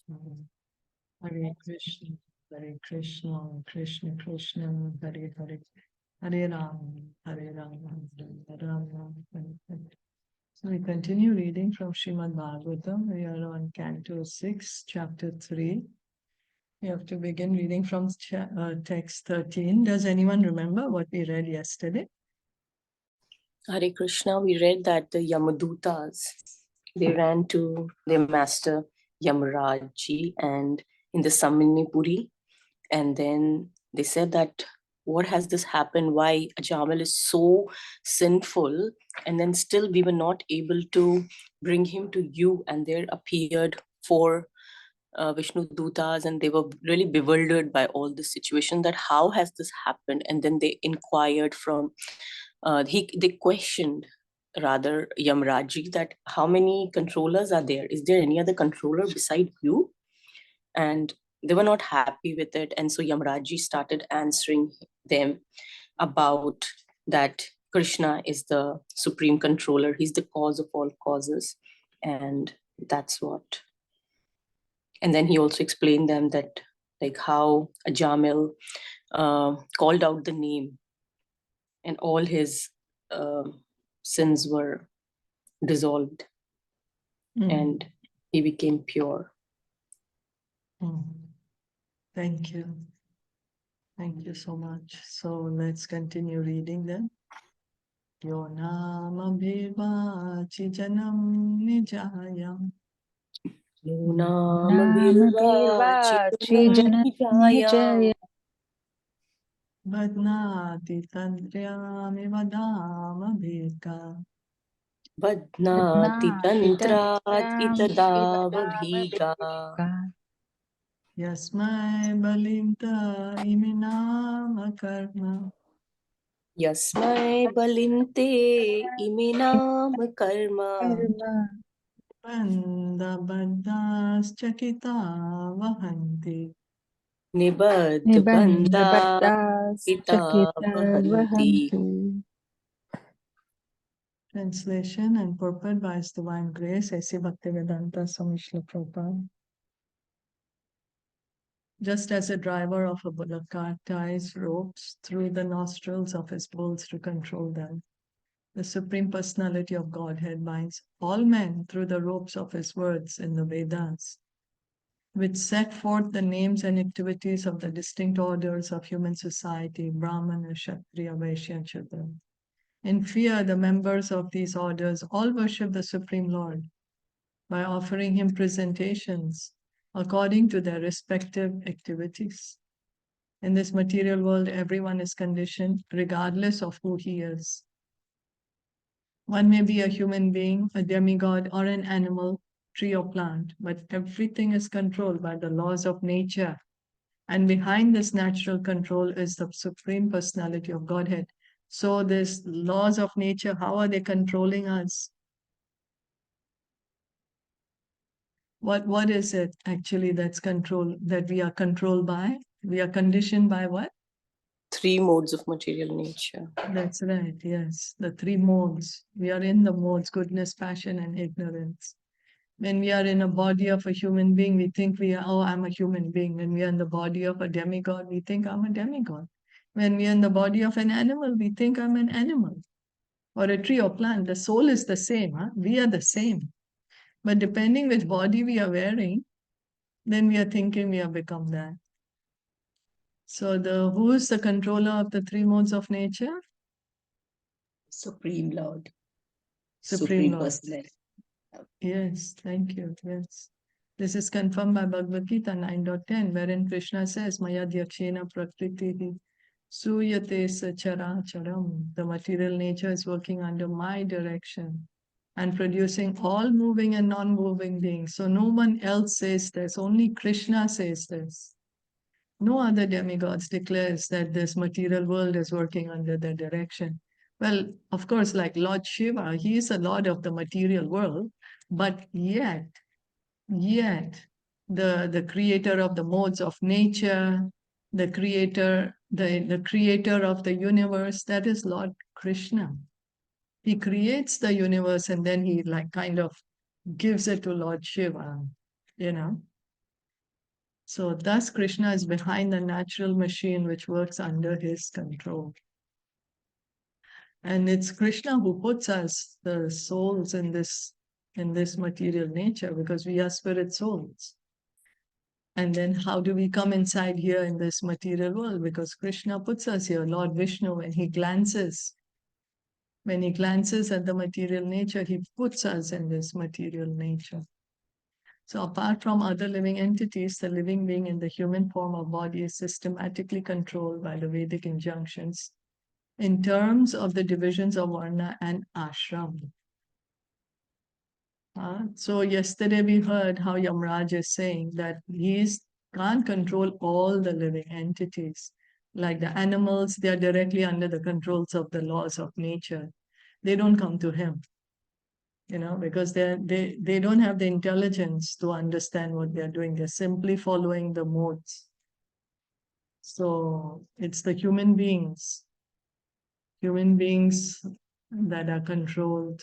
Mhm. Hare Krishna, Krishna Krishna, Hare Hare, Hare Ram, Ram Ram, Hare Hare. So we continue reading from Srimad Bhagavatam. We are on Canto 6, Chapter 3. We have to begin reading from text 13. Does anyone remember what we read yesterday? Hare Krishna, we read that the Yamadutas, they ran to their master Yamarāja and in the Samanipuri, and then they said that what has this happened? Why Ajamal is so sinful, and then still we were not able to bring him to you, and there appeared four Vishnu Dutas, and they were really bewildered by all this situation, that how has this happened? And then they inquired from they questioned rather Yamraji that how many controllers are there? Is there any other controller beside you? And they were not happy with it. And so Yamraji started answering them about that Krishna is the supreme controller. He's the cause of all causes. And that's what. And then he also explained them that like how Ajamil called out the name and all his sins were dissolved and he became pure. Thank you. Thank you so much. So let's continue reading then. Yo nama bheva chijanam nijayam. Yo nama bheva chijanam nijayam. Badnati tantriyami vadama bheka. Badnati tantrat itadava bhika. Yasmai balimta iminama karma. Yasmai balinte iminam karma. Banda bandhas chakita vahanti. Nibadh bandha kita vahanti. Translation and purport by His Divine Grace, A.C. Bhaktivedanta Swami Srila Prabhupada. Just as a driver of a bullock cart ties ropes through the nostrils of his bulls to control them, the Supreme Personality of Godhead binds all men through the ropes of his words in the Vedas, which set forth the names and activities of the distinct orders of human society, Brahmana, Kshatriya, Vaishya, and Shudra. In fear, the members of these orders all worship the Supreme Lord by offering him presentations according to their respective activities. In this material world, everyone is conditioned regardless of who he is. One may be a human being, a demigod, or an animal, tree or plant, but everything is controlled by the laws of nature. And behind this natural control is the Supreme Personality of Godhead. So these laws of nature, how are they controlling us? What is it actually that's controlled, that we are controlled by? We are conditioned by what? Three modes of material nature. That's right, yes. The three modes. We are in the modes, goodness, passion, and ignorance. When we are in a body of a human being, we think we are, oh, I'm a human being. When we are in the body of a demigod, we think I'm a demigod. When we are in the body of an animal, we think I'm an animal. Or a tree or plant, the soul is the same. Huh? We are the same. But depending which body we are wearing, then we are thinking we have become that. So who is the controller of the three modes of nature? Supreme Lord. Supreme Lord. Personality. Yes, thank you. Yes. This is confirmed by Bhagavad Gita 9.10, wherein Krishna says, Maya Dyakshena Prakriti Suyate Sachara Charam. The material nature is working under my direction and producing all moving and non-moving beings. So no one else says this, only Krishna says this. No other demigods declares that this material world is working under their direction. Well, of course, like Lord Shiva, he is a lord of the material world, but yet the creator of the modes of nature, the creator of the universe, that is Lord Krishna. He creates the universe and then he like kind of gives it to Lord Shiva, you know. So thus Krishna is behind the natural machine which works under his control. And it's Krishna who puts us, the souls, in this material nature, because we are spirit souls. And then how do we come inside here in this material world? Because Krishna puts us here. Lord Vishnu, when he glances at the material nature, he puts us in this material nature. So apart from other living entities, the living being in the human form of body is systematically controlled by the Vedic injunctions in terms of the divisions of Varna and Ashram. So yesterday we heard how Yamarāja is saying that he can't control all the living entities. Like the animals, they are directly under the controls of the laws of nature. They don't come to him, because they don't have the intelligence to understand what they're doing. They're simply following the modes. So it's the human beings that are controlled.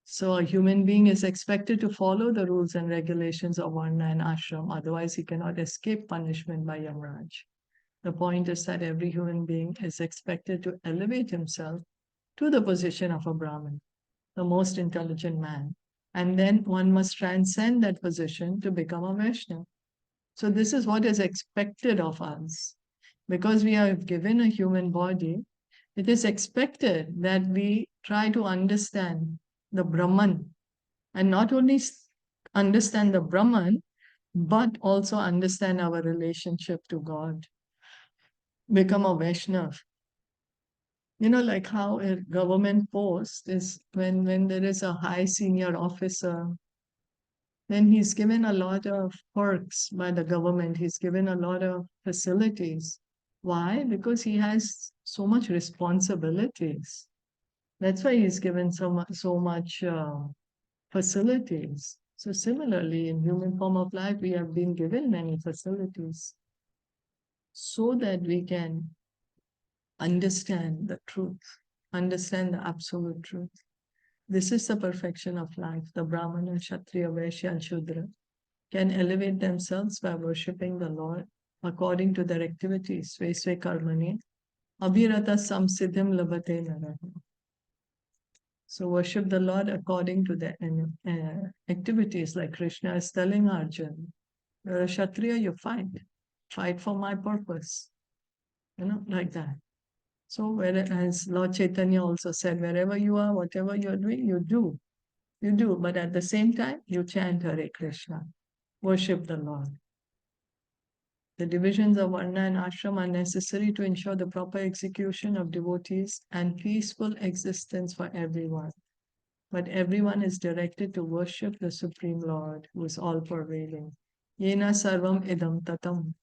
So a human being is expected to follow the rules and regulations of Varna and Ashram, otherwise he cannot escape punishment by Yamaraj. The point is that every human being is expected to elevate himself to the position of a Brahmin, the most intelligent man. And then one must transcend that position to become a Vaishnava. So this is what is expected of us. Because we are given a human body, it is expected that we try to understand the Brahman, and not only understand the Brahman, but also understand our relationship to God. Become a Vaishnav. Like how a government post is when there is a high senior officer, then he's given a lot of perks by the government. He's given a lot of facilities. Why? Because he has so much responsibilities. That's why he's given so much facilities. So similarly, in human form of life, we have been given many facilities so that we can understand the truth, understand the absolute truth. This is the perfection of life. The Brahmana, Kshatriya, Vaishya, and Shudra can elevate themselves by worshipping the Lord according to their activities. Svesve karmani, abhirata samsiddhim labhate naraha. So worship the Lord according to the activities, like Krishna is telling Arjuna. You're a Kshatriya, you fight for my purpose, like that. So as Lord Chaitanya also said, wherever you are, whatever you're doing, you do. But at the same time, you chant Hare Krishna, worship the Lord. The divisions of Varna and Ashram are necessary to ensure the proper execution of devotees and peaceful existence for everyone. But everyone is directed to worship the Supreme Lord, who is all-pervading. Yena sarvam idam tatam.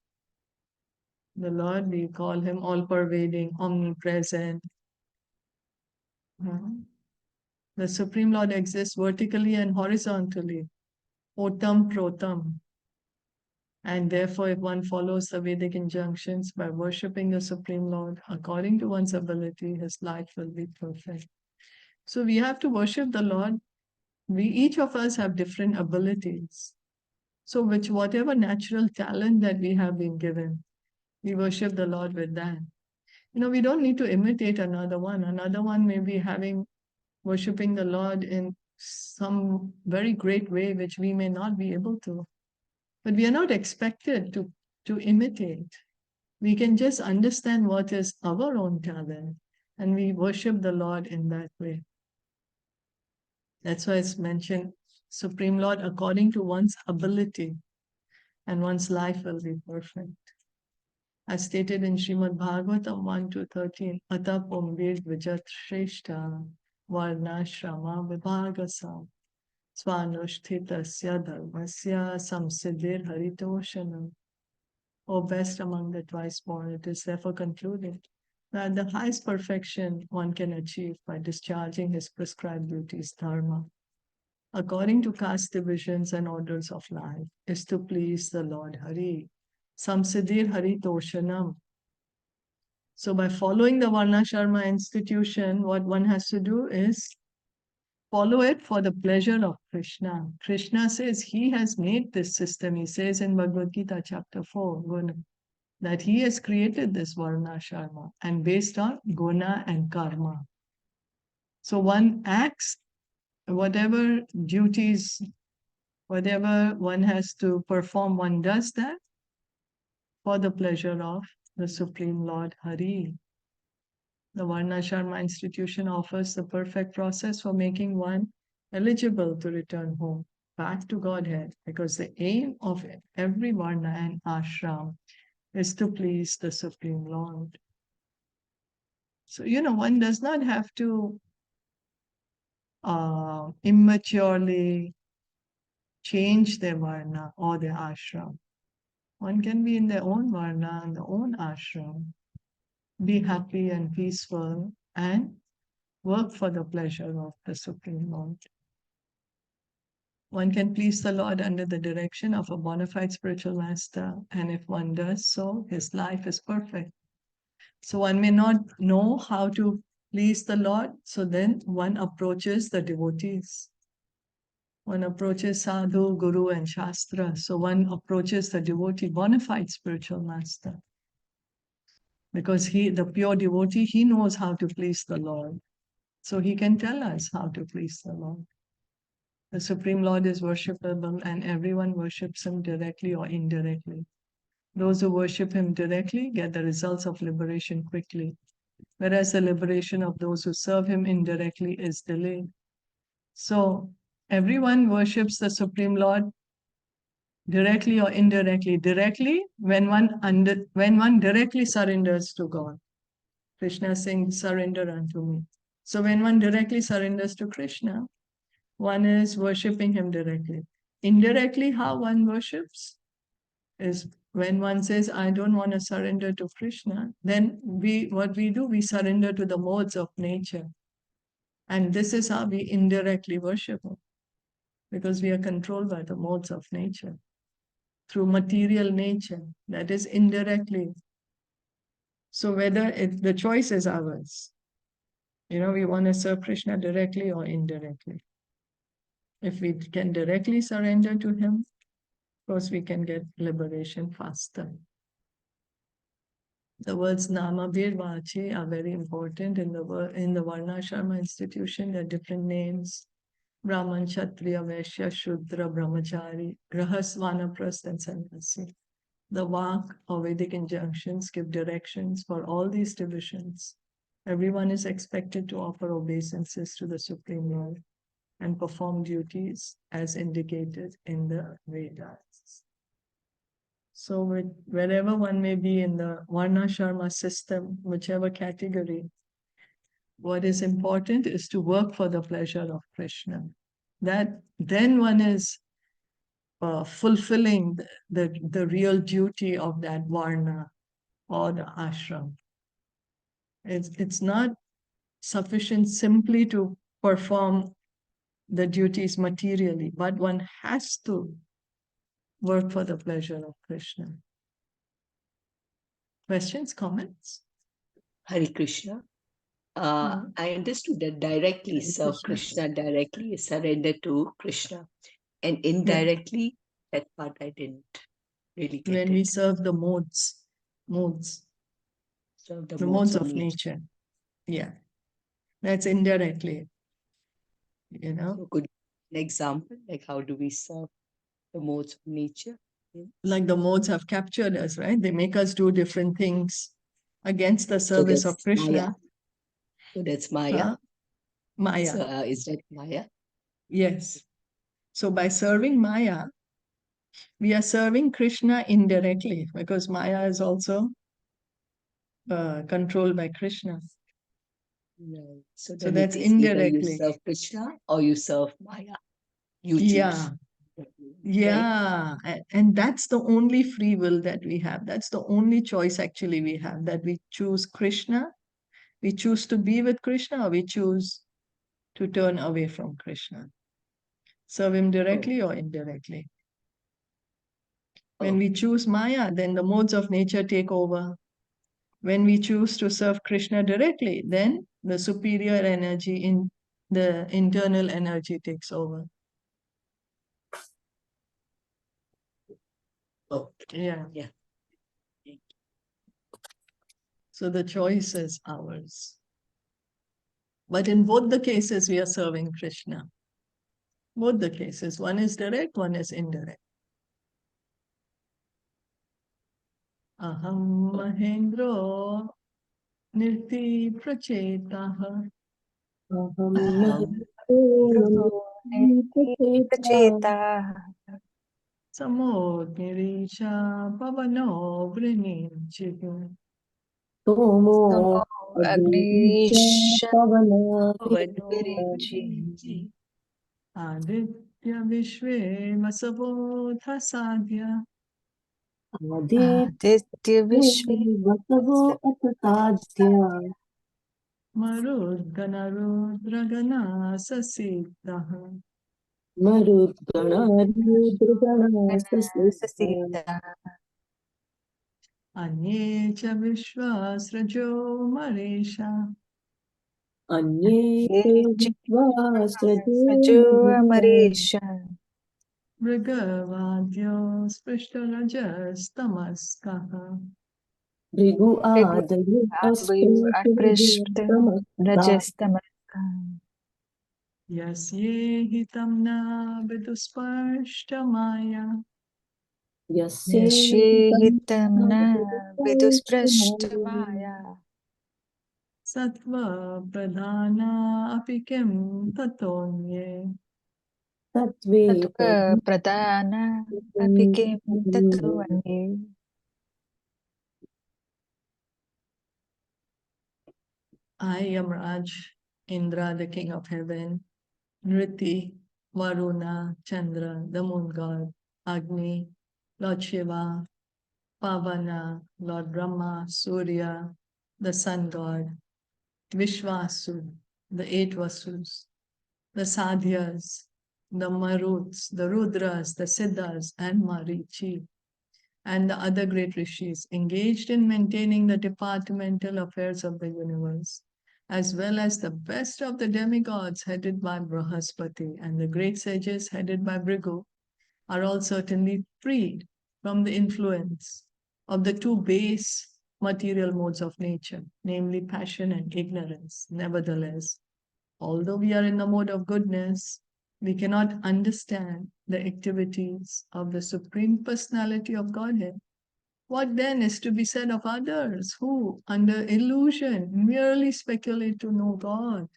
The Lord, we call him all-pervading, omnipresent. The Supreme Lord exists vertically and horizontally, otam protam. And therefore, if one follows the Vedic injunctions by worshipping the Supreme Lord according to one's ability, his life will be perfect. So we have to worship the Lord. Each of us have different abilities. So whatever natural talent that we have been given, we worship the Lord with that. We don't need to imitate another one. Another one may be worshipping the Lord in some very great way, which we may not be able to. But we are not expected to imitate. We can just understand what is our own talent, and we worship the Lord in that way. That's why it's mentioned, Supreme Lord, according to one's ability, and one's life will be perfect. As stated in Srimad Bhagavatam 1-13, Ata Pombir Vijat Shreshta Varna Shrama Vibhagasa Svanushthitasya Dharmasya Samsiddhir Haritoshanam. O best among the twice born, it is therefore concluded that the highest perfection one can achieve by discharging his prescribed duties, dharma, according to caste divisions and orders of life, is to please the Lord Hari. Samsiddhir Haritoshanam. So by following the Varnashrama institution, what one has to do is follow it for the pleasure of Krishna. Krishna says he has made this system. He says in Bhagavad Gita chapter 4, Guna, that he has created this Varna Sharma and based on Guna and Karma. So one acts whatever duties, whatever one has to perform, one does that for the pleasure of the Supreme Lord Hari. The Varna Sharma institution offers the perfect process for making one eligible to return home, back to Godhead, because the aim of every Varna and ashram is to please the Supreme Lord. So, one does not have to immaturely change their Varna or their ashram. One can be in their own Varna and their own ashram, be happy and peaceful, and work for the pleasure of the Supreme Lord. One can please the Lord under the direction of a bona fide spiritual master, and if one does so, his life is perfect. So one may not know how to please the Lord, so then one approaches the devotees. One approaches sadhu, guru, and shastra. So one approaches the devotee, bona fide spiritual master. Because the pure devotee, he knows how to please the Lord. So he can tell us how to please the Lord. The Supreme Lord is worshipable and everyone worships him directly or indirectly. Those who worship him directly get the results of liberation quickly, whereas the liberation of those who serve him indirectly is delayed. So everyone worships the Supreme Lord directly or indirectly. Directly, when one directly surrenders to God. Krishna is saying, surrender unto me. So when one directly surrenders to Krishna, one is worshipping him directly. Indirectly, how one worships is when one says, I don't want to surrender to Krishna, then we surrender to the modes of nature. And this is how we indirectly worship him, because we are controlled by the modes of nature through material nature, that is indirectly. So the choice is ours. We want to serve Krishna directly or indirectly. If we can directly surrender to him, of course, we can get liberation faster. The words Nama, Bir, Vachi are very important in the Varna Sharma institution. There are different names: Brahman, Kshatriya, Vaishya, Shudra, Brahmachari, Grahas, Vanaprastha, and Sannyasi. The Vak or Vedic injunctions give directions for all these divisions. Everyone is expected to offer obeisances to the Supreme Lord and perform duties as indicated in the Vedas. So wherever one may be in the Varna Sharma system, whichever category, what is important is to work for the pleasure of Krishna. That then one is fulfilling the real duty of that Varna or the ashram. It's not sufficient simply to perform the duties materially, but one has to work for the pleasure of Krishna. Questions, comments? Hare Krishna. I understood that directly serve Krishna directly is surrender to Krishna, and indirectly that part I didn't really get. When we serve the modes, serve the modes of nature. Yeah, that's indirectly. So could an example, like how do we serve the modes of nature? Like the modes have captured us, right? They make us do different things against the service of Krishna. Maya. So that's Maya. Maya. So, is that Maya? Yes. So by serving Maya, we are serving Krishna indirectly, because Maya is also controlled by Krishna. Right. So that's indirectly. You serve Krishna or you serve Maya. You choose. Yeah. Yeah. Right? And that's the only free will that we have. That's the only choice actually we have, that we choose Krishna. We choose to be with Krishna, or we choose to turn away from Krishna. Serve him directly or indirectly. When we choose Maya, then the modes of nature take over. When we choose to serve Krishna directly, then the superior energy the internal energy takes over. Oh, Yeah. yeah. So the choice is ours. But in both the cases, we are serving Krishna. Both the cases. One is direct, one is indirect. Aham Mahendro Nirti Prachetaha. Samo Nirisha Pavano Vrinimchitu. Tomo Agnisha Pavana Virinchi. Aditya Vishwe Masavo Thasadya. Aditya Vishwe Vasavo Atasadya Marudganaruddragana Sasitaha. Marudgana Rudragana Sasita Sasita. Anye cha Vishwasrajo Maresha. Anye Sajo Vishwasrajo Amarisha. Brigavadyo Sprishtharajas Tamaskaha. Brigu Adayu Advayu Atprishta Asprishta Rajastamaka. Yasye hitamna vidusparshtamaya. Yashe hitamna vidusprashtamaya. Sattva pradhana apikim tatonye. Tattva pradana apikim tattvanye. I, Yamarāja, Indra, the king of heaven, Nriti, Varuna, Chandra, the moon god, Agni, Lord Shiva, Pavana, Lord Brahma, Surya, the sun god, Vishvasu, the 8 Vasus, the Sadhyas, the Maruts, the Rudras, the Siddhas, and Marichi, and the other great rishis engaged in maintaining the departmental affairs of the universe, as well as the best of the demigods headed by Brahaspati and the great sages headed by Bhrigu, are all certainly freed from the influence of the 2 base material modes of nature, namely passion and ignorance. Nevertheless, although we are in the mode of goodness, we cannot understand the activities of the Supreme Personality of Godhead. What then is to be said of others who, under illusion, merely speculate to know God?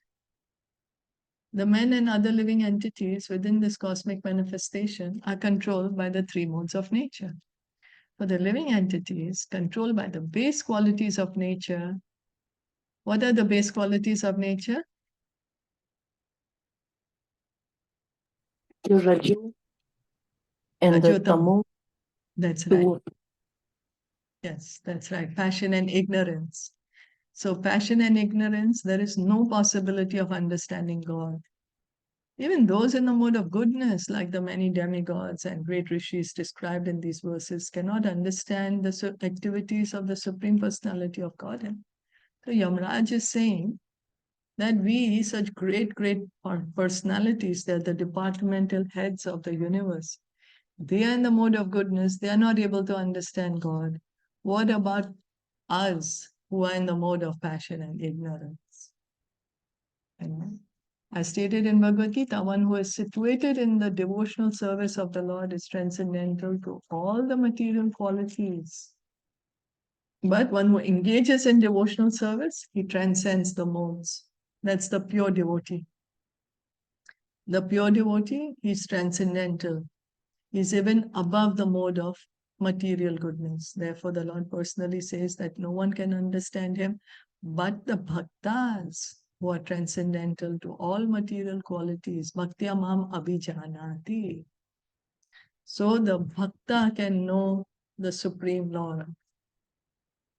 The men and other living entities within this cosmic manifestation are controlled by the 3 modes of nature. For the living entities controlled by the base qualities of nature, what are the base qualities of nature? the Raju and the Rajotam. Tamu. That's right. Yes, that's right. Passion and ignorance. So passion and ignorance, there is no possibility of understanding God. Even those in the mode of goodness, like the many demigods and great rishis described in these verses, cannot understand the activities of the Supreme Personality of Godhead. So Yamarāja is saying that we, such great personalities, they're the departmental heads of the universe. They are in the mode of goodness. They are not able to understand God. What about us who are in the mode of passion and ignorance? As stated in Bhagavad Gita, one who is situated in the devotional service of the Lord is transcendental to all the material qualities. But one who engages in devotional service, he transcends the modes. That's the pure devotee. The pure devotee, he's transcendental. He's even above the mode of material goodness. Therefore, the Lord personally says that no one can understand him but the bhaktas who are transcendental to all material qualities. Bhaktya mam abhijanati. So the bhakta can know the Supreme Lord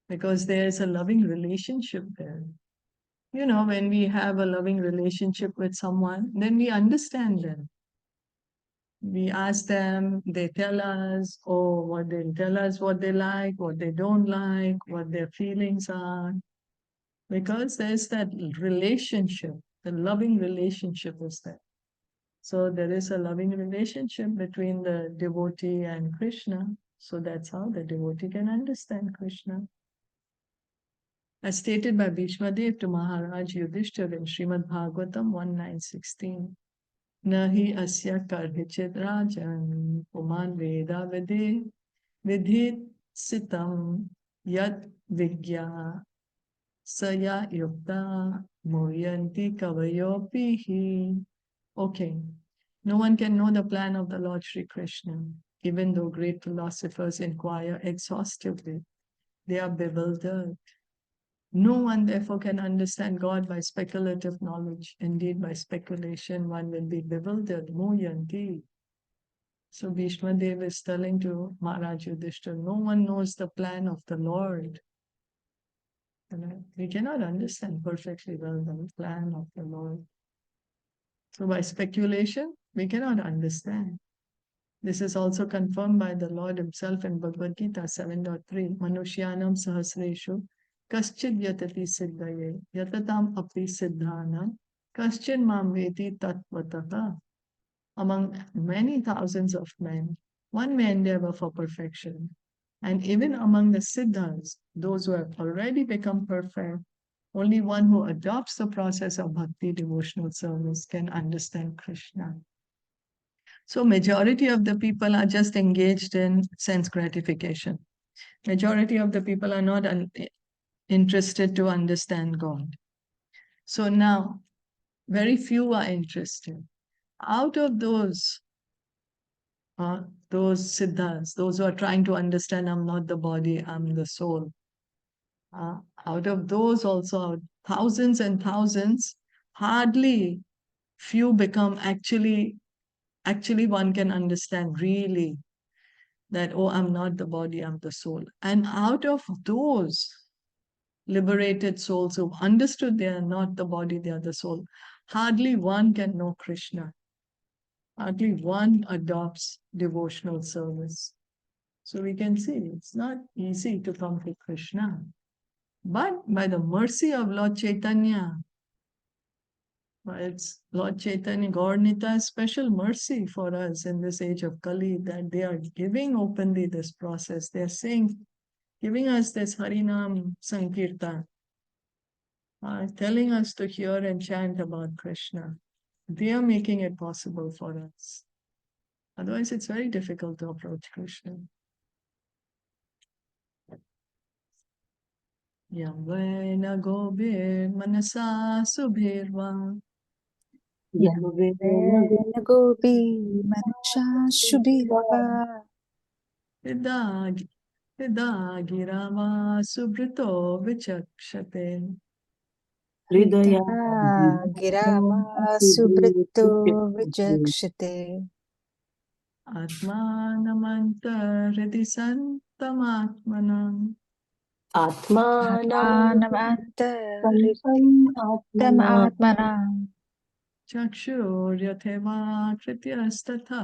because there is a loving relationship there. You know, when we have a loving relationship with someone, then we understand them. We ask them, they tell us, what they tell us, what they like, what they don't like, what their feelings are. Because there's that relationship, The loving relationship is there. So there is a loving relationship between the devotee and Krishna. So that's how the devotee can understand Krishna. As stated by Bhishma Dev to Maharaj Yudhishthira in Srimad Bhagavatam 1.9.16. Nahi asya karhichid rajan puman veda vidhit sitam yad vigya saya yukta moyanti kavayopihi. Okay, no one can know the plan of the Lord Sri Krishna, even though great philosophers inquire exhaustively. They are bewildered. No one therefore can understand God by speculative knowledge. Indeed, by speculation, one will be bewildered. Moyanti. So Bhishma Dev is telling to Maharaj Yudhishthira, no one knows the plan of the Lord. We cannot understand perfectly well the plan of the Lord. So by speculation, we cannot understand. This is also confirmed by the Lord himself in Bhagavad Gita 7.3. Manushyanam sahasreshu kaschid yatati siddhaye yatatam api siddhanam kaschid mam veti tatvataha. Among many thousands of men, one may endeavor for perfection. And even among the siddhas, those who have already become perfect, only one who adopts the process of bhakti devotional service can understand Krishna. So majority of the people are just engaged in sense gratification. Majority of the people are not interested to understand God. So now, very few are interested. Out of those siddhas, those who are trying to understand, I'm not the body, I'm the soul. Out of those also, thousands and thousands, hardly few become actually one can understand really that, oh, I'm not the body, I'm the soul. And out of those liberated souls who've understood they are not the body, they are the soul, hardly one can know Krishna. Hardly one adopts devotional service. So we can see it's not easy to come to Krishna. But by the mercy of Lord Chaitanya, it's Lord Chaitanya, Gaur Nitai's special mercy for us in this age of Kali, that they are giving openly this process. They are saying, giving us this Harinam Sankirtan, telling us to hear and chant about Krishna. They are making it possible for us. Otherwise, it's very difficult to approach Krishna. Yam vena gobir manasa subhirva. Yamvena gopi manasha shubhirva Hida girama subrito vichakshate. Hridaya girama subrito vijakshate Atmanamanta hridi santamatmanam. Atmanamanta ritam atmanam Chakshuryateva krityastatha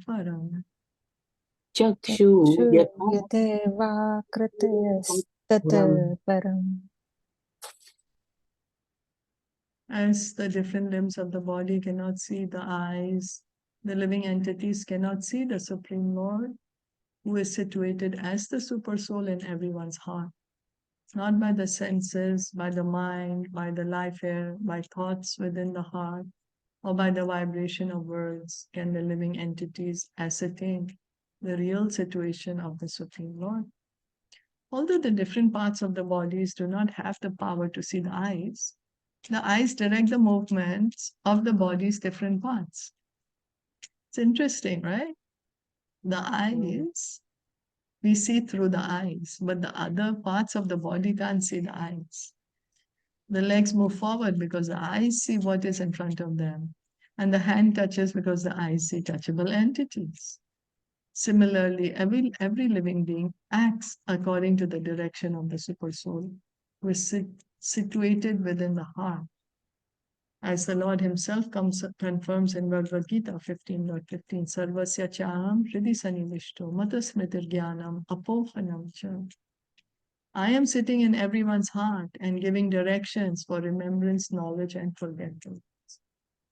param. Chakshu Yateva kritayastata param. As the different limbs of the body cannot see the eyes, the living entities cannot see the Supreme Lord, who is situated as the super soul in everyone's heart. Not by the senses, by the mind, by the life air, by thoughts within the heart, or by the vibration of words can the living entities ascertain the real situation of the Supreme Lord. Although the different parts of the bodies do not have the power to see the eyes direct the movements of the body's different parts. It's interesting, right? The eyes, we see through the eyes, but the other parts of the body can't see the eyes. The legs move forward because the eyes see what is in front of them, and the hand touches because the eyes see touchable entities. Similarly, every living being acts according to the direction of the Super Soul, who is situated within the heart. As the Lord himself confirms in Bhagavad Gita 15.15, Sarvasya chaham hridi sanivishto matasmritir jnanam apohanam cha. I am sitting in everyone's heart and giving directions for remembrance, knowledge, and forgetfulness.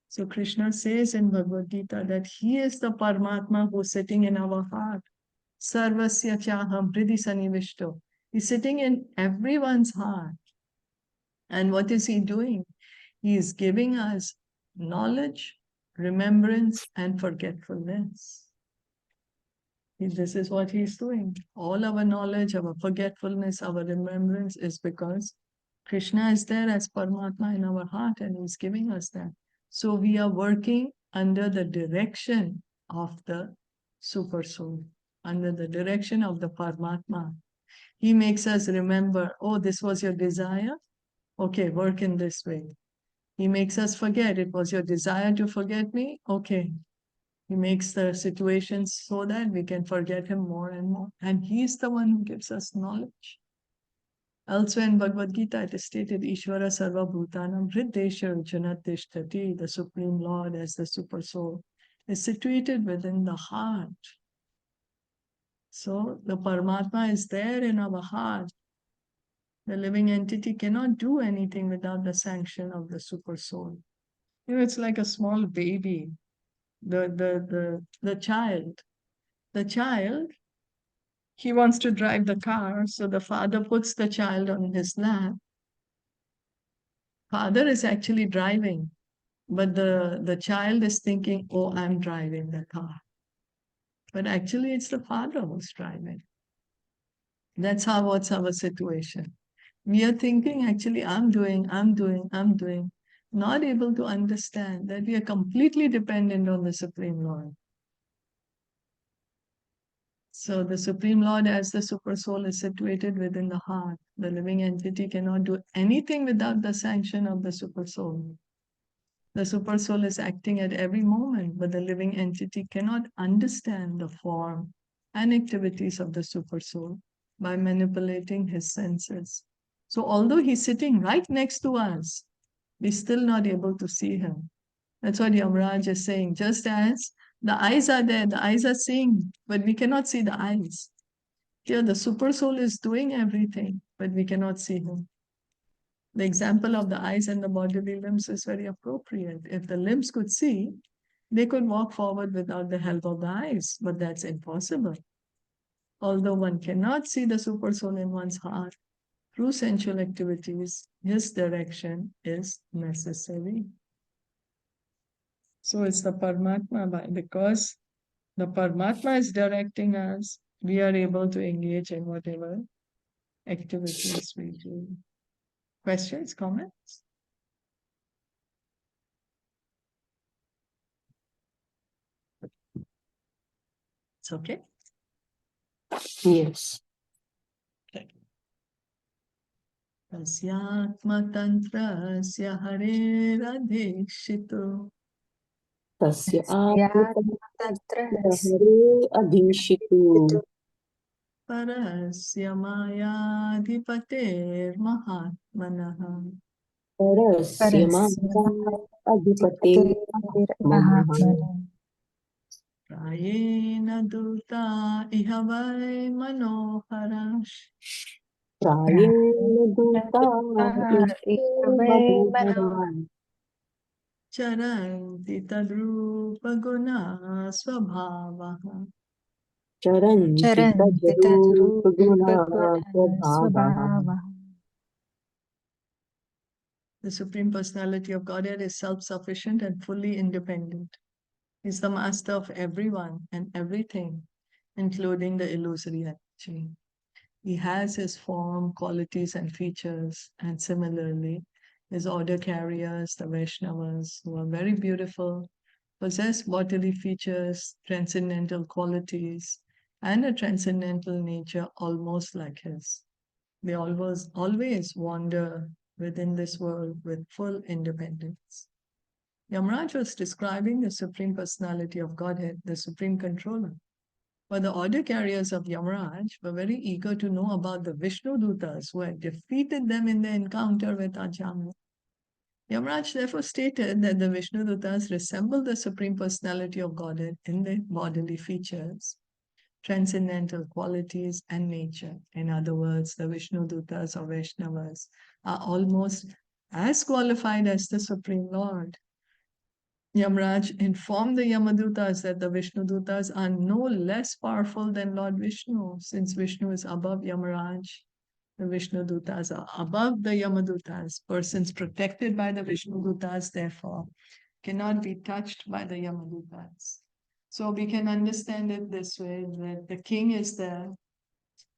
So Krishna says in Bhagavad Gita that he is the Paramatma who is sitting in our heart. Sarvasya chaham hridi sanivishto. He's sitting in everyone's heart. And what is he doing? He is giving us knowledge, remembrance, and forgetfulness. This is what he's doing. All our knowledge, our forgetfulness, our remembrance is because Krishna is there as Paramatma in our heart and he's giving us that. So we are working under the direction of the Super Soul, under the direction of the Paramatma. He makes us remember, oh, this was your desire? Okay, work in this way. He makes us forget, it was your desire to forget me? Okay. He makes the situations so that we can forget him more and more. And he's the one who gives us knowledge. Elsewhere in Bhagavad Gita, it is stated, Ishvara Sarva Bhutanam Hriddesha Janattishtati, the Supreme Lord as the Super Soul, is situated within the heart. So the Paramatma is there in our heart. The living entity cannot do anything without the sanction of the Super Soul. You know, it's like a small baby. The child, he wants to drive the car, so the father puts the child on his lap. Father is actually driving, but the child is thinking, oh, I'm driving the car. But actually, it's the father who's driving. What's our situation. We are thinking, actually, I'm doing, not able to understand that we are completely dependent on the Supreme Lord. So the Supreme Lord as the Super Soul is situated within the heart. The living entity cannot do anything without the sanction of the Super Soul. The Super Soul is acting at every moment, but the living entity cannot understand the form and activities of the Super Soul by manipulating his senses. So although he's sitting right next to us, we're still not able to see him. That's what Yamarāja is saying. Just as the eyes are there, the eyes are seeing, but we cannot see the eyes. Here, the Super Soul is doing everything, but we cannot see him. The example of the eyes and the bodily limbs is very appropriate. If the limbs could see, they could walk forward without the help of the eyes, but that's impossible. Although one cannot see the Super Soul in one's heart, through sensual activities, his direction is necessary. So it's the Paramatma, because the Paramatma is directing us, we are able to engage in whatever activities we do. Questions, comments? It's okay? Yes. Tasyaatmatantrasya hareradhikshito Tasya Tasyaatmatantrasya hare adhishitu parasya mayadhipater mahatmanaha parasya parasya adhipate mahatmana prayena duta ihavai manoharash prayena duta ikave mano charanti tadrupa guna swabhavaha. charanti charanti tadrupa guna tadrupa prabhavaha. The Supreme Personality of Godhead is self-sufficient and fully independent. He's the master of everyone and everything, including the illusory energy. He has his form, qualities, and features, and similarly, his order carriers, the Vaishnavas, who are very beautiful, possess bodily features, transcendental qualities, and a transcendental nature almost like his. They always wander within this world with full independence. Yamarāja was describing the Supreme Personality of Godhead, the Supreme Controller. But the order carriers of Yamarāja were very eager to know about the Vishnu Dutas who had defeated them in their encounter with Ajamil. Yamarāja therefore stated that the Vishnu Dutas resemble the Supreme Personality of Godhead in their bodily features, transcendental qualities and nature. In other words, the Vishnu Dutas or Vaishnavas are almost as qualified as the Supreme Lord. Yamaraj informed the Yamadutas that the Vishnu Dutas are no less powerful than Lord Vishnu, since Vishnu is above Yamaraj. The Vishnu Dutas are above the Yamadutas. Persons protected by the Vishnu Dutas, therefore, cannot be touched by the Yamadutas. So we can understand it this way, that the king is there,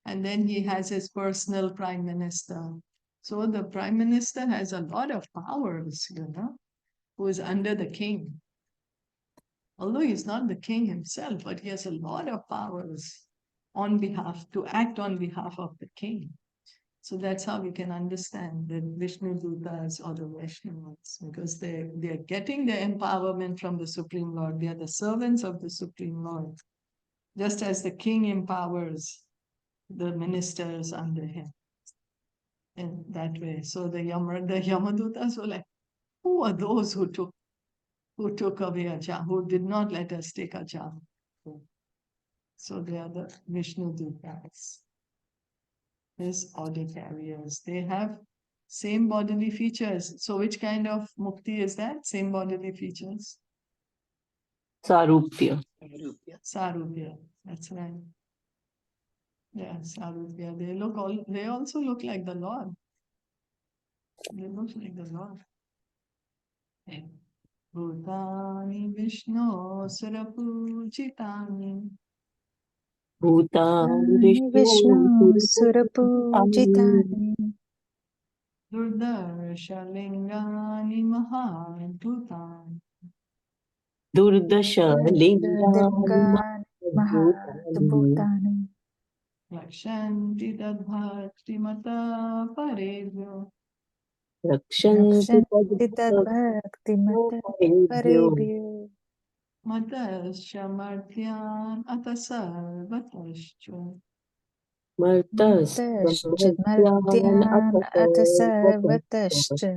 and then he has his personal prime minister. So the prime minister has a lot of powers, who is under the king. Although he's not the king himself, but he has a lot of powers to act on behalf of the king. So that's how we can understand the Vishnu Dutas or the Vaishnavas, because they are getting their empowerment from the Supreme Lord. They are the servants of the Supreme Lord, just as the king empowers the ministers under him in that way. So the Yamadutas were like, who are those who took away a child, who did not let us take a child? So they are the Vishnu Dutas, his order carriers. They have same bodily features. So which kind of mukti is that? Same bodily features? Sarupya. Sarupya. That's right. Yeah, Sarupya. They also look like the Lord. They look like the Lord. Bhutani Vishnu Surapujitani. Bhutani Vishnu Vishnu Surapujitani Durdarshalingani Mahadbhutani. Durdasha Durdangan Mahadbhutani Lakshanti Dadbhaktimata Parebhyo. Rakshanti Rakshanti Tadbhaktimata Parebhyo Matashamartyan Atasarvatascha. Martas Martasmartyan Atasarvatascha.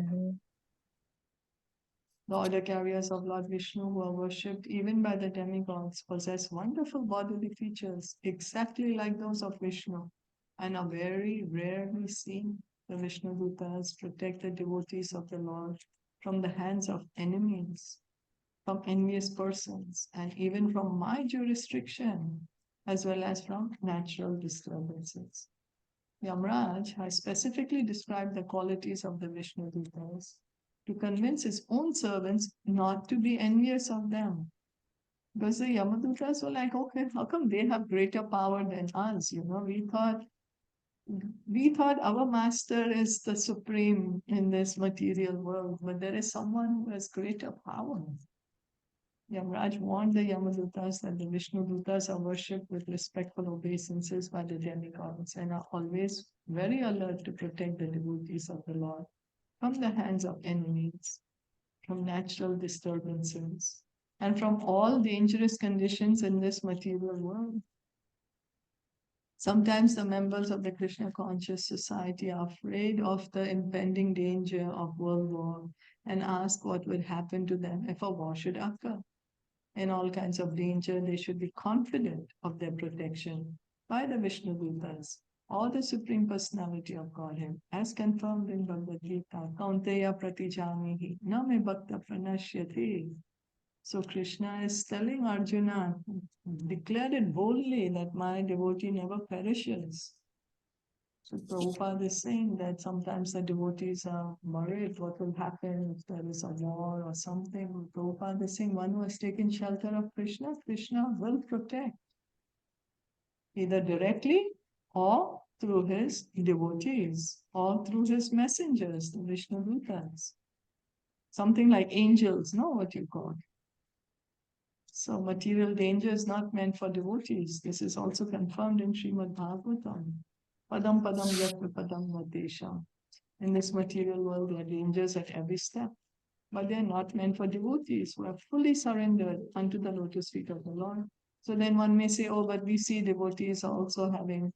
The order carriers of Lord Vishnu, who are worshipped even by the demigods, possess wonderful bodily features exactly like those of Vishnu and are very rarely seen. The Vishnu Dutas protect the devotees of the Lord from the hands of enemies, from envious persons, and even from my jurisdiction, as well as from natural disturbances. Yamaraj has specifically described the qualities of the Vishnu Dutas to convince his own servants not to be envious of them. Because the Yamadutas were like, okay, how come they have greater power than us? We thought our master is the supreme in this material world, but there is someone who has greater power. Yamaraj warned the Yamadutas that the Vishnu Dutas are worshipped with respectful obeisances by the demigods and are always very alert to protect the devotees of the Lord from the hands of enemies, from natural disturbances, and from all dangerous conditions in this material world. Sometimes the members of the Krishna conscious society are afraid of the impending danger of world war and ask what would happen to them if a war should occur. In all kinds of danger, they should be confident of their protection by the Vishnu Dutas or the Supreme Personality of Godhead, as confirmed in Bhagavad Gita, Kaunteya Pratijamihi, na me bhakta pranashyate. So Krishna is telling Arjuna, declare it boldly that my devotee never perishes. So Prabhupada is saying that sometimes the devotees are worried what will happen if there is a war or something. Prabhupada is saying one who has taken shelter of Krishna, Krishna will protect, either directly or through his devotees or through his messengers, the Vishnu Dutas. Something like angels, no, what you call. So material danger is not meant for devotees. This is also confirmed in Srimad Bhagavatam. Padam padam yatra padam vadesha. In this material world, there are dangers at every step, but they are not meant for devotees who are fully surrendered unto the lotus feet of the Lord. So then one may say, oh, but we see devotees also having,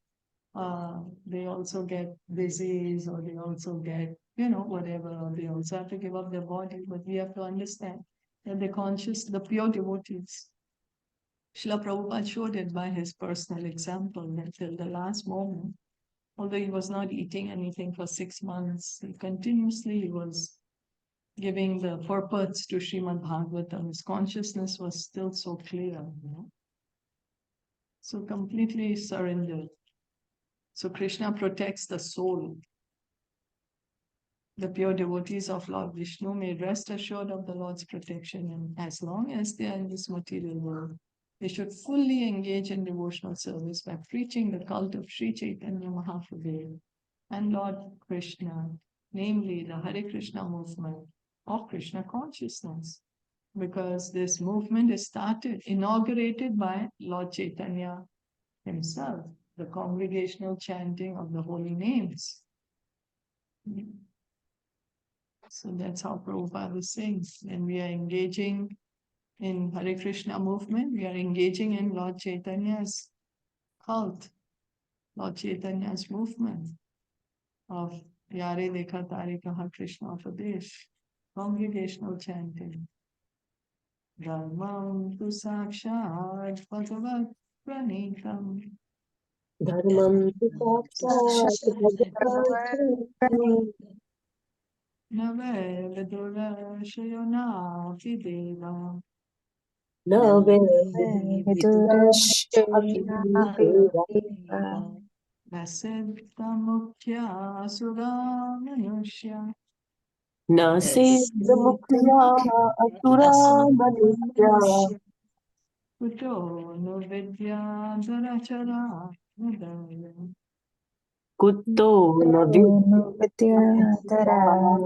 they also get disease, or they also get, whatever, or they also have to give up their body. But we have to understand that the pure devotees, Srila Prabhupada showed it by his personal example that till the last moment, although he was not eating anything for 6 months, he continuously was giving the purports to Srimad Bhagavatam. His consciousness was still so clear, so completely surrendered. So Krishna protects the soul. The pure devotees of Lord Vishnu may rest assured of the Lord's protection, and as long as they are in this material world, they should fully engage in devotional service by preaching the cult of Sri Chaitanya Mahaprabhu and Lord Krishna, namely the Hare Krishna movement of Krishna consciousness. Because this movement is inaugurated by Lord Chaitanya himself, the congregational chanting of the holy names. So that's how Prabhupada is saying. When we are engaging in Hare Krishna movement, we are engaging in Lord Chaitanya's cult, Lord Chaitanya's movement of Yare Dekha Tare Kaha Krishna Upadesh, congregational chanting. Dharmam tu sakshat bhagavat pranitam. Dharmam Nave vidura shayona videva. Nasidta mukhya asura manusya. Nasidta mukhya asura manusya. Kuto no vidya dharachara nudaya. Kutto na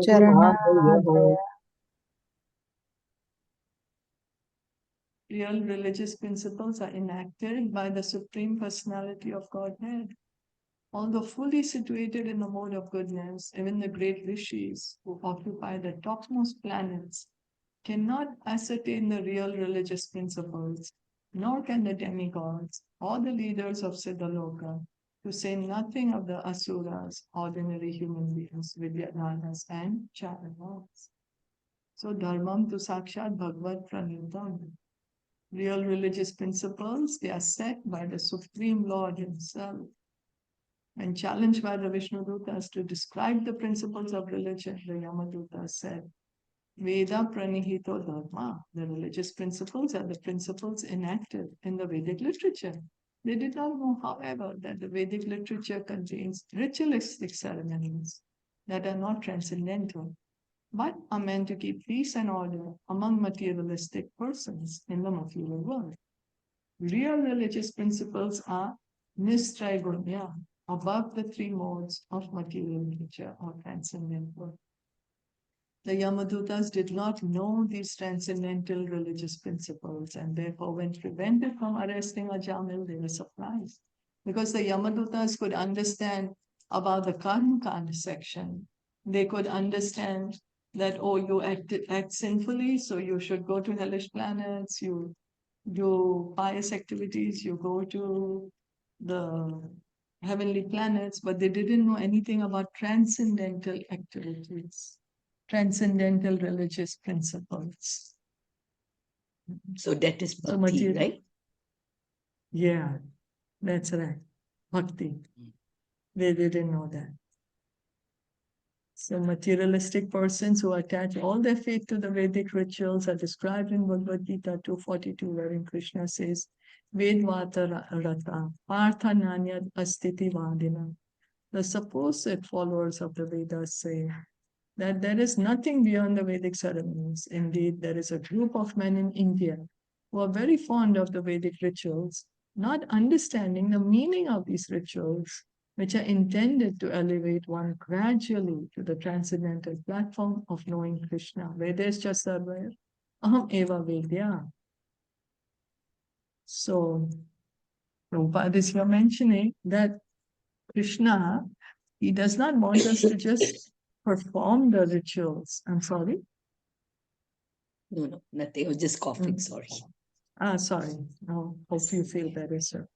Charanadaya. Real religious principles are enacted by the Supreme Personality of Godhead. Although fully situated in the mode of goodness, even the great rishis who occupy the topmost planets cannot ascertain the real religious principles, nor can the demigods or the leaders of Siddhaloka, to say nothing of the asuras, ordinary human beings, Vidyadharas and Charanas. So dharmam tu sakshat bhagavad pranitam. Real religious principles, they are set by the Supreme Lord himself. When challenged by the Vishnudutas to describe the principles of religion, the Yamadutas said, Veda pranihito dharma. The religious principles are the principles enacted in the Vedic literature. They did not know, however, that the Vedic literature contains ritualistic ceremonies that are not transcendental, but are meant to keep peace and order among materialistic persons in the material world. Real religious principles are nistraygunya, above the three modes of material nature or transcendental. The Yamadutas did not know these transcendental religious principles, and therefore, when prevented from arresting Ajamil, they were surprised. Because the Yamadutas could understand about the Karma Kanda section. They could understand that, oh, you act sinfully, so you should go to hellish planets, you do pious activities, you go to the heavenly planets, but they didn't know anything about transcendental activities, transcendental religious principles. So that is bhakti, right? Yeah, that's right. Bhakti. They didn't know that. So materialistic persons who attach all their faith to the Vedic rituals are described in Bhagavad Gita 242, wherein Krishna says, Vedvata rata, partha nanyad astiti vadina. The supposed followers of the Vedas say that there is nothing beyond the Vedic ceremonies. Indeed, there is a group of men in India who are very fond of the Vedic rituals, not understanding the meaning of these rituals, which are intended to elevate one gradually to the transcendental platform of knowing Krishna. Vedescha sarvaya aham eva vedya. So, Prabhupada is here mentioning that Krishna, he does not want us to just perform the rituals. I'm sorry? No, nothing. I was just coughing, sorry. Sorry. No, hope you feel better, sir.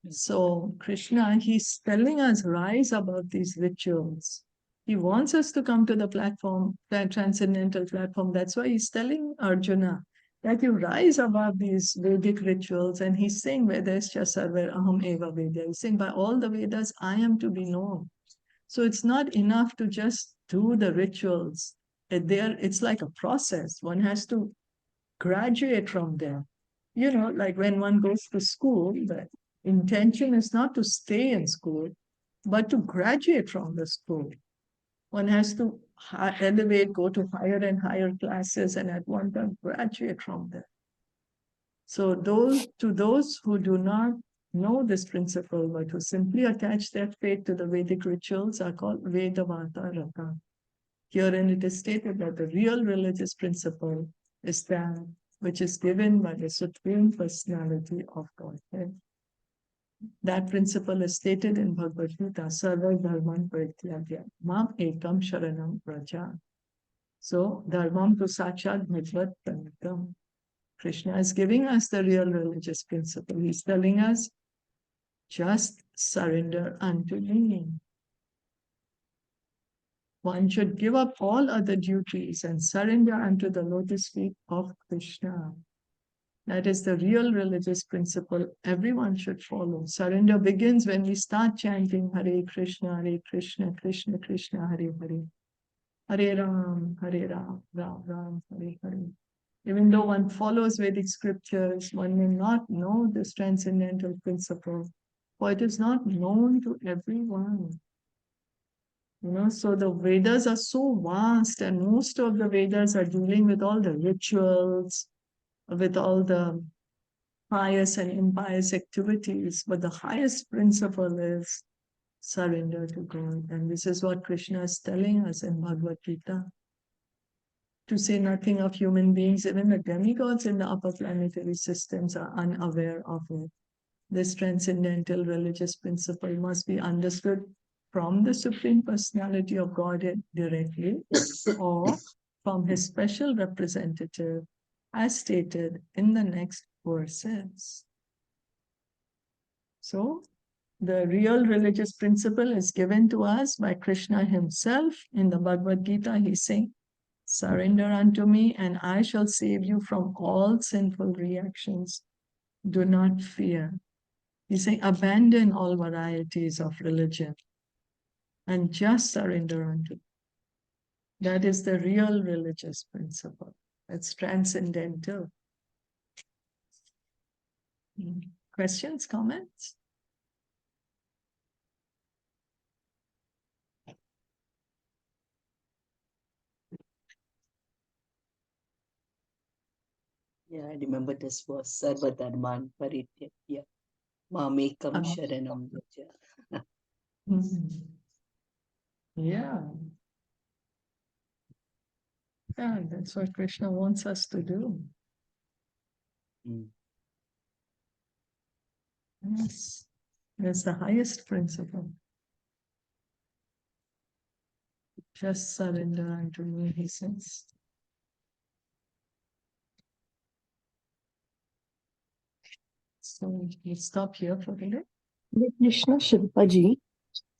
So Krishna, he's telling us rise above these rituals. He wants us to come to the platform, the transcendental platform. That's why he's telling Arjuna that you rise above these Vedic rituals. And he's saying, Vedascha sarver aham eva Vedya. He's saying, by all the Vedas, I am to be known. So it's not enough to just do the rituals. It's like a process. One has to graduate from there. You know, like when one goes to school, the intention is not to stay in school, but to graduate from the school. One has to elevate, go to higher and higher classes, and at one time graduate from there. So those who do not know this principle, but who simply attach their faith to the Vedic rituals, are called Vedavata. Herein it is stated that the real religious principle is that which is given by the Supreme Personality of Godhead. That principle is stated in Bhagavad Gita, Sarva Dharman Parityagya, Mam Ekam Sharanam Praja. So, Dharmam to Sachat Bhagavad Pranitam. Krishna is giving us the real religious principle. He's telling us, just surrender unto me. One should give up all other duties and surrender unto the lotus feet of Krishna. That is the real religious principle everyone should follow. Surrender begins when we start chanting Hare Krishna, Krishna Krishna, Hare Hare. Hare Ram, Ram Ram, Hare Hare. Even though one follows Vedic scriptures, one may not know this transcendental principle, for it is not known to everyone. You know, so the Vedas are so vast, and most of the Vedas are dealing with all the rituals, with all the pious and impious activities, but the highest principle is surrender to God. And this is what Krishna is telling us in Bhagavad Gita. To say nothing of human beings, even the demigods in the upper planetary systems are unaware of it. This transcendental religious principle must be understood from the Supreme Personality of Godhead directly, or from his special representative, as stated in the next verses. So, the real religious principle is given to us by Krishna himself. In the Bhagavad Gita, he's saying, surrender unto me and I shall save you from all sinful reactions. Do not fear. He's saying, abandon all varieties of religion and just surrender unto me. That is the real religious principle. It's transcendental. Questions, comments? Yeah, I remember this was Sarva Dharman Parityagya, Mamekam Sharanam Vraja. Yeah. Yeah, that's what Krishna wants us to do. Yes, that's the highest principle. Just surrender unto me, he says. So we'll stop here for today. Krishna Shilpaji.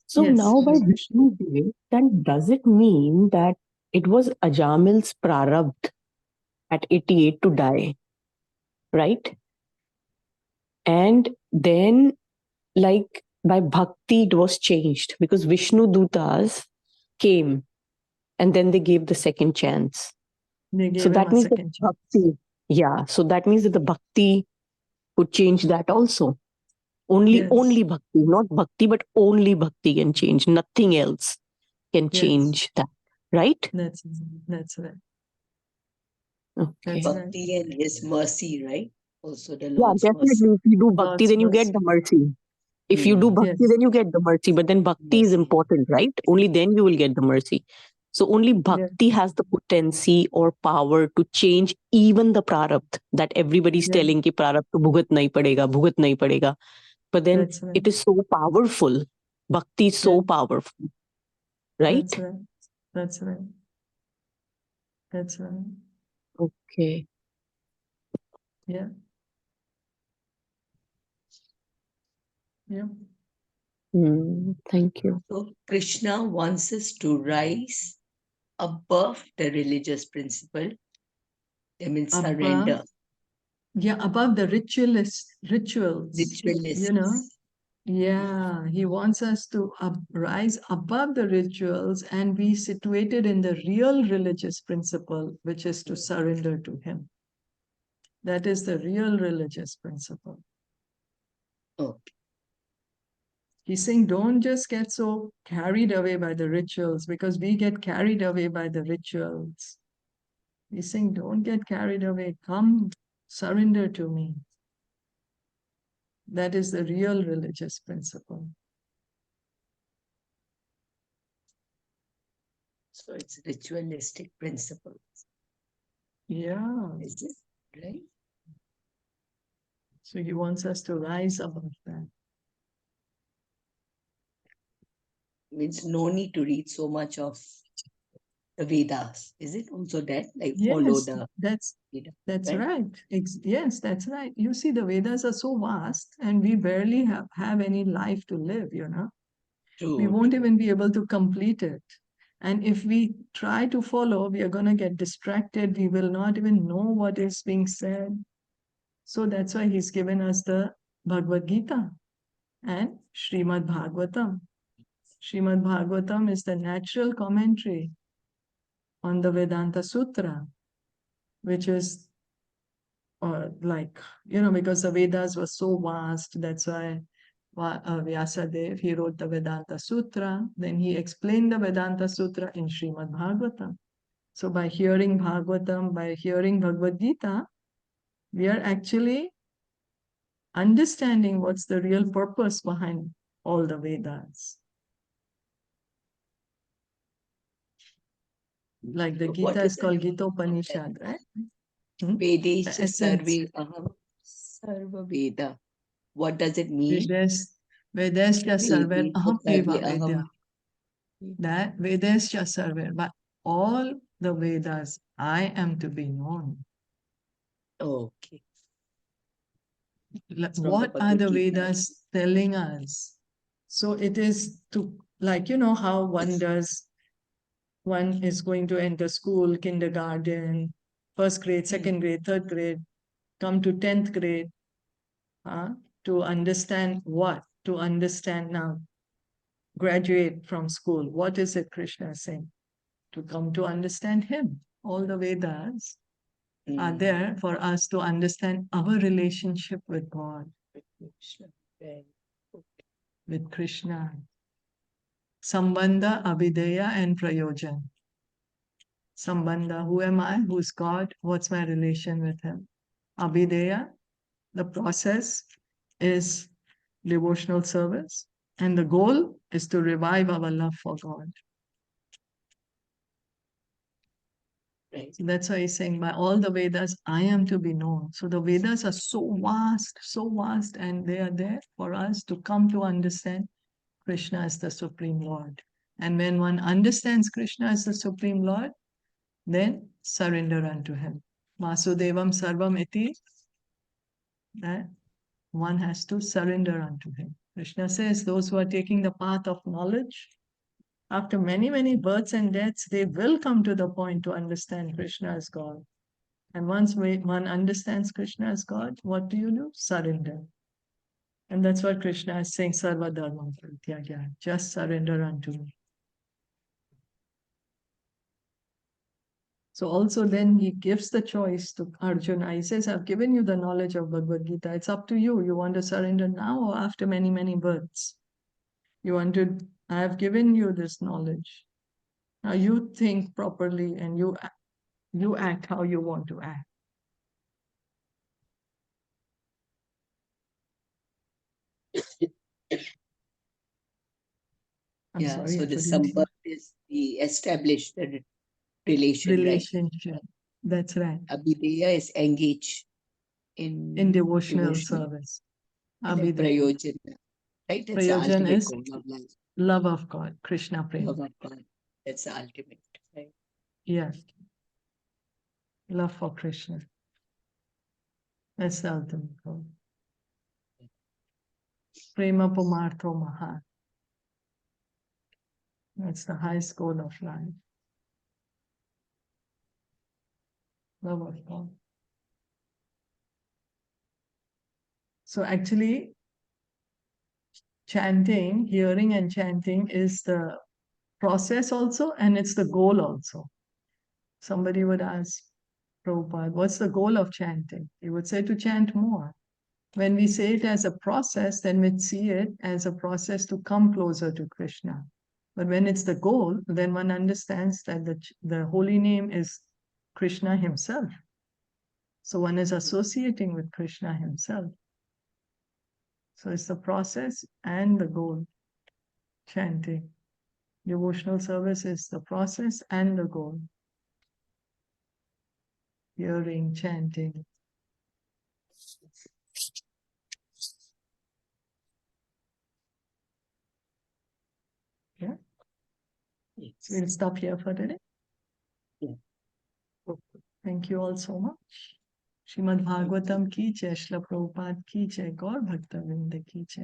So Yes, now by yes. Vishnu Dev, then does it mean that it was Ajamil's prarabdh at 88 to die, right? And then, like, by bhakti, it was changed because Vishnu Dutas came and then they gave the second chance. They gave So him that a means that second chance. bhakti, yeah, so that means that the bhakti could change that also. Only Yes. bhakti, not bhakti, but only bhakti can change. Nothing else can Yes. change that, right? That's right. Okay. That's right. Bhakti and his mercy, right? Also the Yeah, Lord's mercy. definitely. If you do bhakti, God's then you mercy. get the mercy. If you do bhakti, Yes. then you get the mercy. But then bhakti is Mercy. important, right? Only then you will get the mercy. So only bhakti has the potency or power to change even the prarabdh that everybody's Yeah. telling ki prarabdh to bhugat nahi padega. But then That's right. it is so powerful. Bhakti is so Yeah. powerful, right? That's right. That's right. That's right. Okay. Yeah. Yeah. Thank you. So Krishna wants us to rise above the religious principle. I mean, surrender. Yeah, above the rituals, Ritualists. Yeah, he wants us to rise above the rituals and be situated in the real religious principle, which is to surrender to him. That is the real religious principle. Okay. He's saying, don't just get so carried away by the rituals, because we get carried away by the rituals. He's saying, don't get carried away. Come, surrender to me. That is the real religious principle. So it's ritualistic principles. Yeah. Is it right? So he wants us to rise above that. Means no need to read so much of the Vedas. Is it also that? Like follow Yes, the Veda, that's right? right. Yes, that's right. You see, the Vedas are so vast and we barely have any life to live, We True, won't true. even be able to complete it. And if we try to follow, we are going to get distracted. We will not even know what is being said. So that's why he's given us the Bhagavad Gita and Srimad Bhagavatam. Srimad Bhagavatam is the natural commentary on the Vedanta Sutra, which is because the Vedas were so vast, that's why Vyasadev, he wrote the Vedanta Sutra, then he explained the Vedanta Sutra in Srimad Bhagavatam. So by hearing Bhagavatam, by hearing Bhagavad Gita, we are actually understanding what's the real purpose behind all the Vedas. Like the Gita is called Gita-Upanishad, right? Vedesha Essence. Sarve Aham Sarva Veda. What does it mean? Vedasya Sarver Vedesha Aham Sarve Eva Vedya. Aham. That Vedasya Sarver, by all the Vedas, I am to be known. Okay. What are the Vedas telling us? So it is to, how one is going to enter school, kindergarten, first grade, second grade, third grade, come to 10th grade, to understand what? To understand now, graduate from school. What is it Krishna is saying? To come to understand him. All the Vedas are there for us to understand our relationship with God, with Krishna. Sambandha, Abhideya, and Prayojan. Sambandha, who am I? Who's God? What's my relation with him? Abhideya, the process is devotional service, and the goal is to revive our love for God. Right. So that's why he's saying, by all the Vedas, I am to be known. So the Vedas are so vast, and they are there for us to come to understand Krishna as the Supreme Lord. And when one understands Krishna as the Supreme Lord, then surrender unto him. Vasudevam Sarvam Iti, that one has to surrender unto him. Krishna says those who are taking the path of knowledge, after many, many births and deaths, they will come to the point to understand Krishna as God. And once one understands Krishna as God, what do? Surrender. And that's what Krishna is saying, Sarva Dharma Parityagya, just surrender unto me. So also then he gives the choice to Arjuna. He says, I've given you the knowledge of Bhagavad Gita. It's up to you. You want to surrender now or after many, many births? I have given you this knowledge. Now you think properly and you act how you want to act. I'm sorry, so the sambandha is the established relationship. That's right. Abhideya is engage in devotional service. Prayojan. Right? That's the Prayojan ultimate is goal of life. Love of God, Krishna Prem. Love of God. That's the ultimate. Right? Yes. Love for Krishna. That's the ultimate goal. Prema Pumartho Maha. That's the highest goal of life. Love of God. So actually, chanting, hearing and chanting is the process also, and it's the goal also. Somebody would ask Prabhupada, what's the goal of chanting? He would say to chant more. When we say it as a process, then we see it as a process to come closer to Krishna. But when it's the goal, then one understands that the holy name is Krishna himself. So one is associating with Krishna himself. So it's the process and the goal, chanting. Devotional service is the process and the goal. Hearing, chanting. Yeah. Yes. So we'll stop here for today. Yeah. Okay. Thank you all so much. Srimad Bhagavatam ki jai, Srila Prabhupada ki jai, Gaur Bhakta Vrinda ki jai.